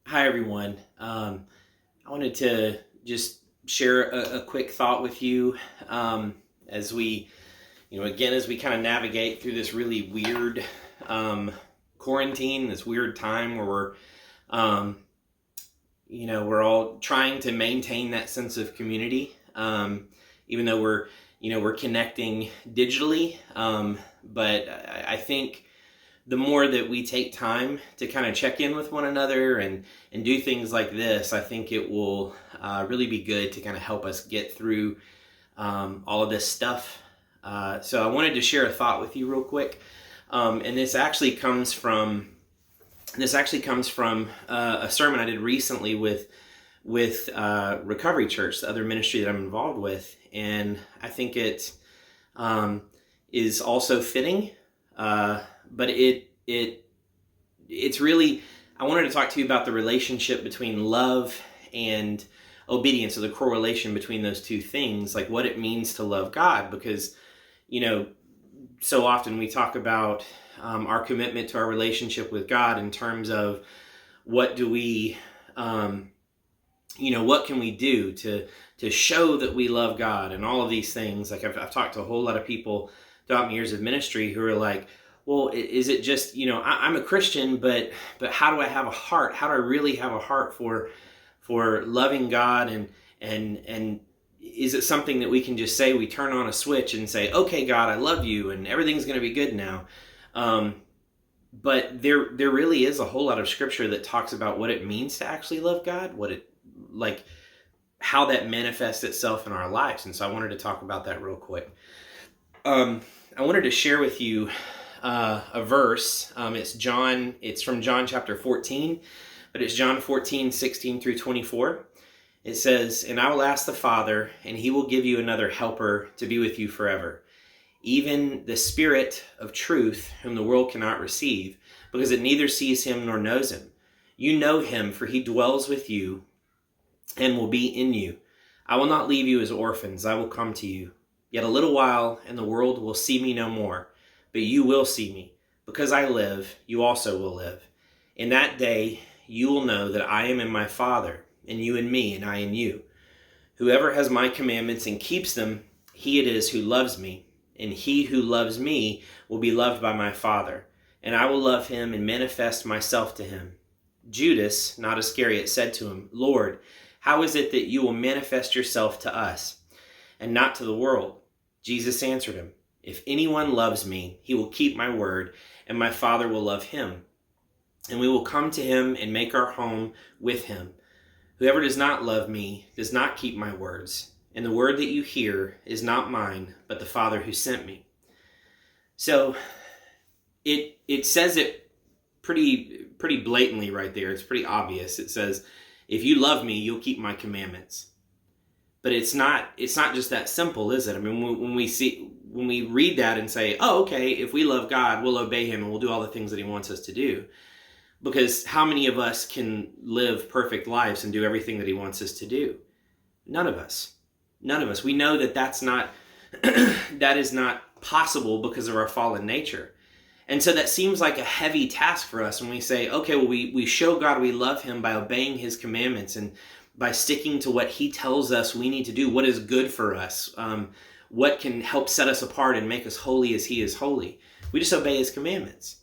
Hi, everyone. I wanted to just share a quick thought with you as we, again, as we kind of navigate through this really weird um, quarantine, this weird time where um, we're all trying to maintain that sense of community, even though we're connecting digitally. But I think the more that we take time to kind of check in with one another and do things like this, I think it will really be good to kind of help us get through all of this stuff. So I wanted to share a thought with you real quick, and this actually comes from a sermon I did recently with Recovery Church, the other ministry that I'm involved with, and I think it is also fitting. But it's really, I wanted to talk to you about the relationship between love and obedience, or the correlation between those two things, like what it means to love God, because so often we talk about our commitment to our relationship with God in terms of what do we what can we do to show that we love God, and all of these things. Like I've talked to a whole lot of people throughout my years of ministry who are like, well, is it just, I'm a Christian, but how do I have a heart? How do I really have a heart for loving God? And is it something that we can just say, we turn on a switch and say, okay, God, I love you, and everything's going to be good now? But there really is a whole lot of scripture that talks about what it means to actually love God, how that manifests itself in our lives. And so I wanted to talk about that real quick. I wanted to share with you a verse. It's from John chapter 14, but it's John 14, 16 through 24. It says, "And I will ask the Father, and he will give you another helper to be with you forever, even the Spirit of truth, whom the world cannot receive, because it neither sees him nor knows him. You know him, for he dwells with you and will be in you. I will not leave you as orphans. I will come to you. Yet a little while, and the world will see me no more. But you will see me. Because I live, you also will live. In that day, you will know that I am in my Father, and you in me, and I in you. Whoever has my commandments and keeps them, he it is who loves me. And he who loves me will be loved by my Father. And I will love him and manifest myself to him." Judas, not Iscariot, said to him, "Lord, how is it that you will manifest yourself to us, and not to the world?" Jesus answered him, "If anyone loves me, he will keep my word, and my Father will love him. And we will come to him and make our home with him. Whoever does not love me does not keep my words, and the word that you hear is not mine, but the Father who sent me." So it says it pretty blatantly right there. It's pretty obvious. It says, if you love me, you'll keep my commandments. But it's not just that simple, is it? I mean, when we read that and say, oh, okay, if we love God, we'll obey him and we'll do all the things that he wants us to do. Because how many of us can live perfect lives and do everything that he wants us to do? None of us. None of us. We know that that is not possible because of our fallen nature. And so that seems like a heavy task for us when we say, okay, well, we show God we love him by obeying his commandments and by sticking to what he tells us we need to do, what is good for us, what can help set us apart and make us holy as he is holy. We just obey his commandments.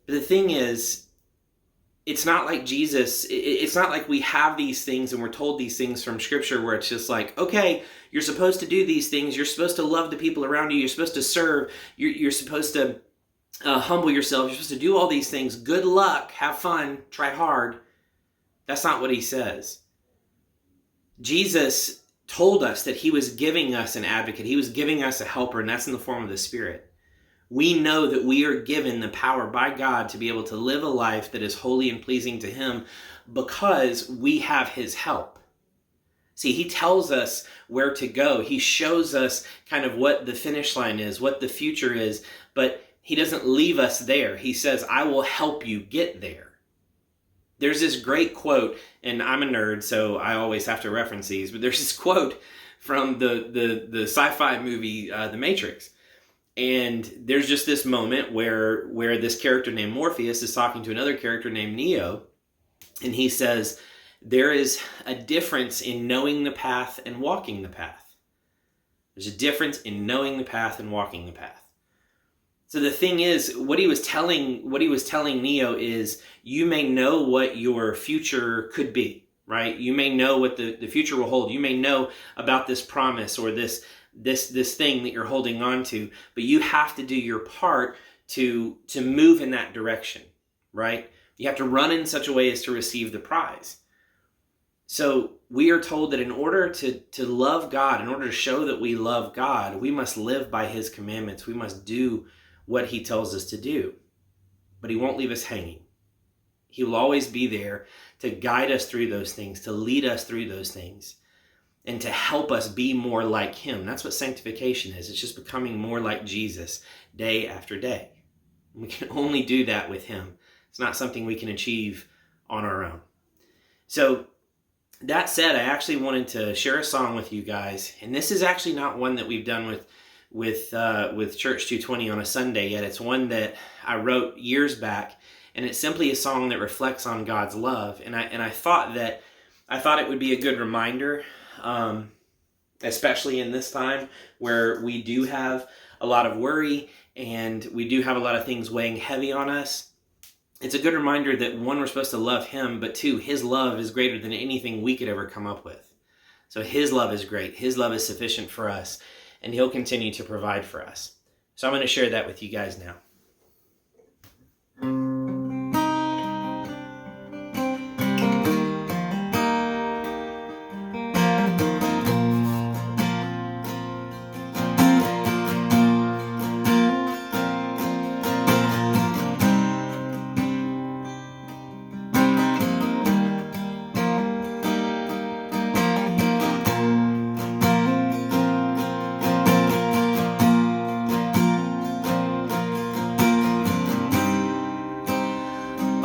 But the thing is, it's not like Jesus, it's not like we have these things and we're told these things from scripture where it's just like, okay, you're supposed to do these things, you're supposed to love the people around you, you're supposed to serve, you're supposed to humble yourself, you're supposed to do all these things, good luck, have fun, try hard. That's not what he says. Jesus told us that he was giving us an advocate. He was giving us a helper, and that's in the form of the Spirit. We know that we are given the power by God to be able to live a life that is holy and pleasing to him because we have his help. See, he tells us where to go. He shows us kind of what the finish line is, what the future is, but he doesn't leave us there. He says, I will help you get there. There's this great quote, and I'm a nerd, so I always have to reference these, but there's this quote from the sci-fi movie, The Matrix. And there's just this moment where this character named Morpheus is talking to another character named Neo, And he says, there is a difference in knowing the path and walking the path. There's a difference in knowing the path and walking the path. So the thing is, what he was telling Neo is, you may know what your future could be, right? You may know what the future will hold. You may know about this promise or this thing that you're holding on to, but you have to do your part to move in that direction, right? You have to run in such a way as to receive the prize. So we are told that in order to love God, in order to show that we love God, we must live by his commandments. We must do what he tells us to do. But he won't leave us hanging. He will always be there to guide us through those things, to lead us through those things, and to help us be more like him. That's what sanctification is. It's just becoming more like Jesus day after day. We can only do that with him. It's not something we can achieve on our own. So that said, I actually wanted to share a song with you guys, and this is actually not one that we've done with Church 220 on a Sunday yet. It's one that I wrote years back, and it's simply a song that reflects on God's love. And I thought it would be a good reminder, especially in this time where we do have a lot of worry and we do have a lot of things weighing heavy on us. It's a good reminder that one, we're supposed to love him, but two, his love is greater than anything we could ever come up with. So his love is great. His love is sufficient for us, and he'll continue to provide for us. So I'm going to share that with you guys now.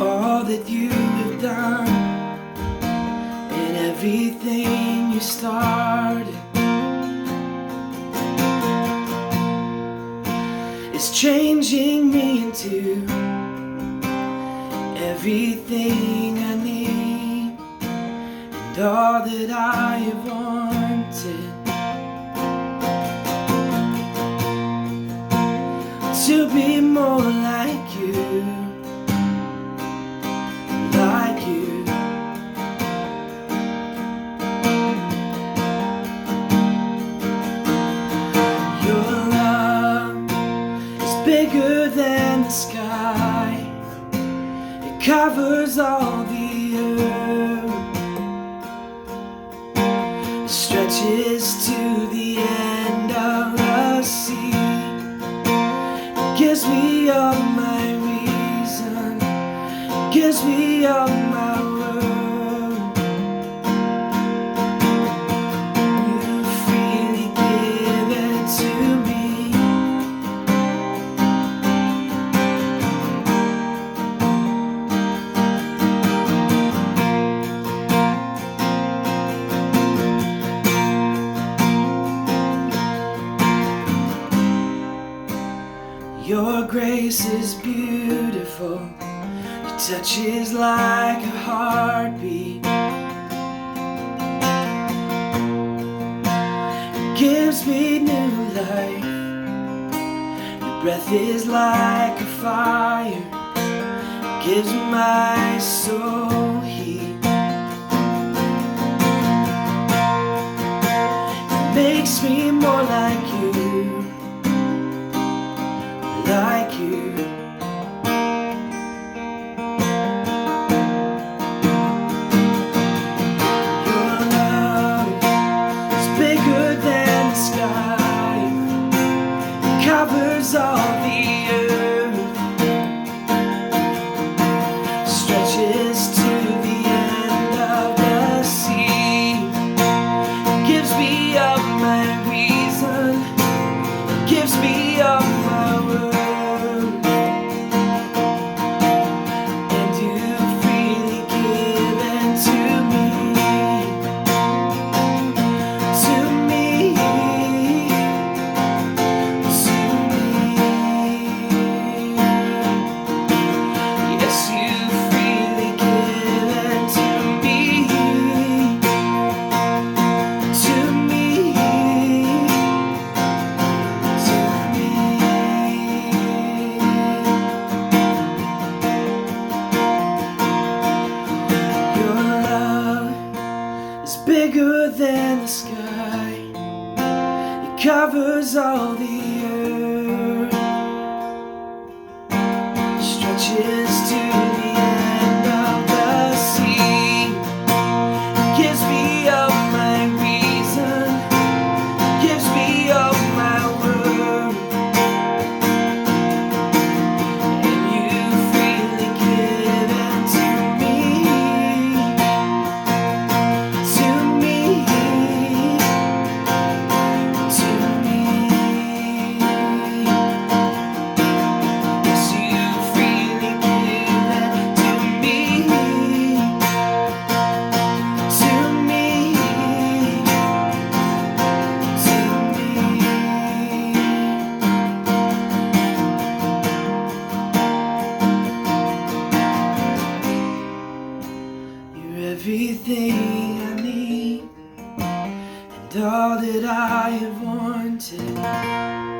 All that you have done and everything you started is changing me into everything I need, and all that I have wanted to be more like you. Like you. Your love is bigger than the sky. It covers all the earth. It stretches to the end of the sea. It gives me all my reason, gives me all my world. You freely give it to me. Your grace is beautiful. Touch is like a heartbeat. It gives me new life. Your breath is like a fire. It gives my soul heat. It makes me more like you. Like you. Covers all the earth, stretches to bigger than the sky. It covers all the earth, stretches to the end of the sea. It gives me all my reason, gives me all my word, and you freely give it to me, to me, to me. Yes, you freely give it to me, to me, to me. You're everything I need, and all that I have wanted.